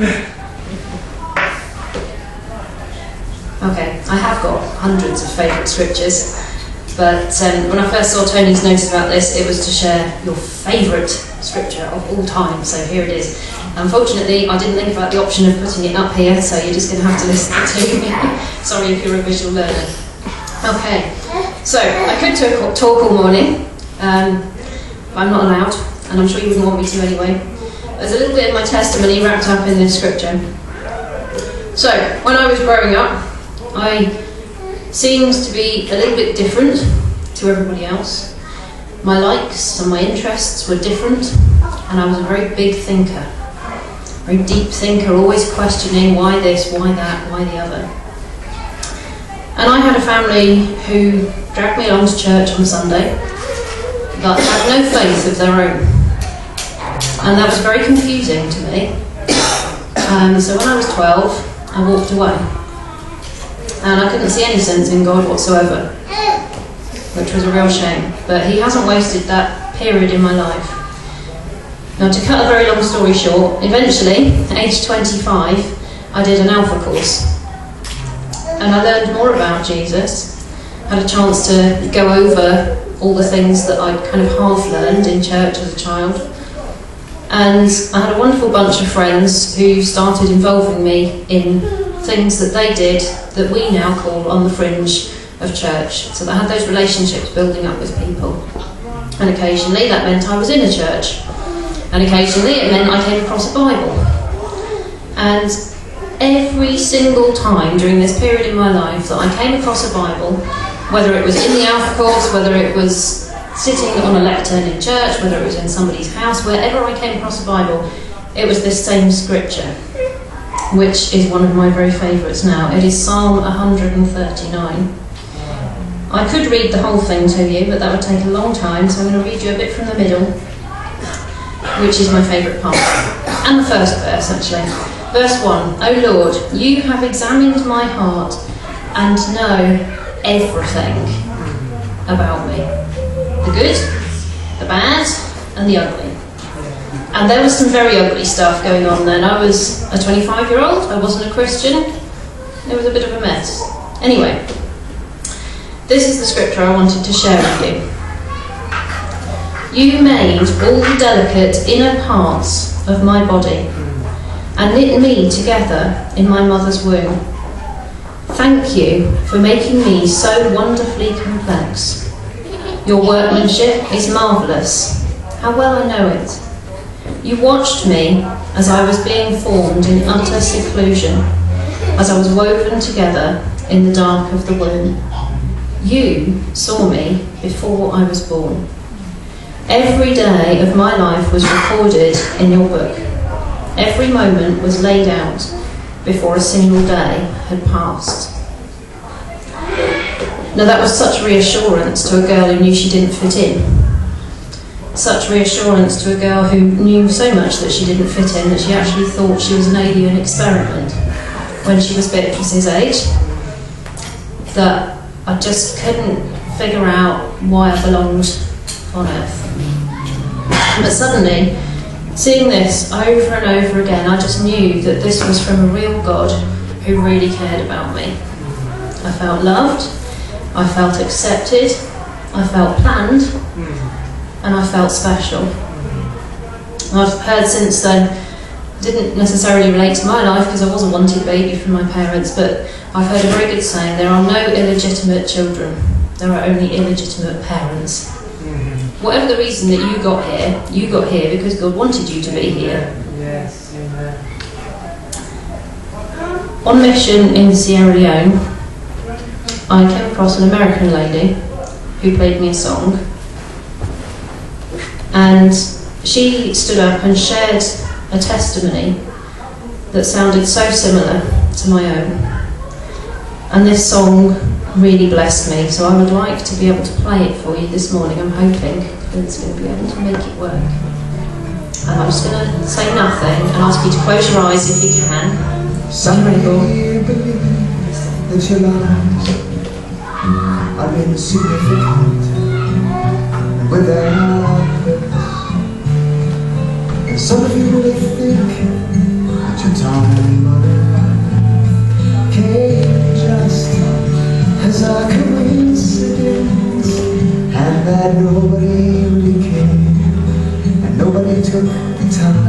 Okay, I have got hundreds of favourite scriptures, but when I first saw Tony's notes about this, it was to share your favourite scripture of all time, so here it is. Unfortunately, I didn't think about the option of putting it up here, so you're just going to have to listen to me. Sorry if you're a visual learner. Okay, so I could talk all morning, but I'm not allowed, and I'm sure you wouldn't want me to anyway. There's a little bit of my testimony wrapped up in this scripture. So, when I was growing up, I seemed to be a little bit different to everybody else. My likes and my interests were different, and I was a very big thinker, very deep thinker, always questioning why this, why that, why the other. And I had a family who dragged me along to church on Sunday, but had no faith of their own. And that was very confusing to me. So when I was 12, I walked away. And I couldn't see any sense in God whatsoever, which was a real shame. But he hasn't wasted that period in my life. Now, to cut a very long story short, eventually, aged 25, I did an Alpha course. And I learned more about Jesus, had a chance to go over all the things that I'd kind of half learned in church as a child. And I had a wonderful bunch of friends who started involving me in things that they did that we now call on the fringe of church. So I had those relationships building up with people. And occasionally that meant I was in a church. And occasionally it meant I came across a Bible. And every single time during this period in my life that I came across a Bible, whether it was in the Alpha course, whether it was sitting on a lectern in church, whether it was in somebody's house, wherever I came across a Bible, it was this same scripture, which is one of my very favourites now. It is Psalm 139. I could read the whole thing to you, but that would take a long time, so I'm going to read you a bit from the middle, which is my favourite part. And the first verse, actually. Verse 1. O Lord, you have examined my heart and know everything about me. The good, the bad, and the ugly. And there was some very ugly stuff going on then. I was a 25-year-old, I wasn't a Christian. It was a bit of a mess. Anyway, this is the scripture I wanted to share with you. You made all the delicate inner parts of my body and knit me together in my mother's womb. Thank you for making me so wonderfully complex. Your workmanship is marvellous. How well I know it. You watched me as I was being formed in utter seclusion, as I was woven together in the dark of the womb. You saw me before I was born. Every day of my life was recorded in your book. Every moment was laid out before a single day had passed. Now that was such reassurance to a girl who knew she didn't fit in. Such reassurance to a girl who knew so much that she didn't fit in that she actually thought she was an alien experiment when she was Beatrice's age. That I just couldn't figure out why I belonged on Earth. But suddenly, seeing this over and over again, I just knew that this was from a real God who really cared about me. I felt loved, I felt accepted, I felt planned, and I felt special. I've heard since then, didn't necessarily relate to my life because I was a wanted baby from my parents, but I've heard a very good saying, there are no illegitimate children, there are only illegitimate parents. Whatever the reason that you got here because God wanted you to be here. Yes, amen. On mission in Sierra Leone, I came across an American lady who played me a song, and she stood up and shared a testimony that sounded so similar to my own. And this song really blessed me, so I would like to be able to play it for you this morning. I'm hoping that it's going to be able to make it work. And I'm just going to say nothing and ask you to close your eyes if you can. Somebody believe that your lives are insignificant without purpose. And some of you really think that you're time on earth came just as a coincidence, and that nobody really cared, and nobody took the time.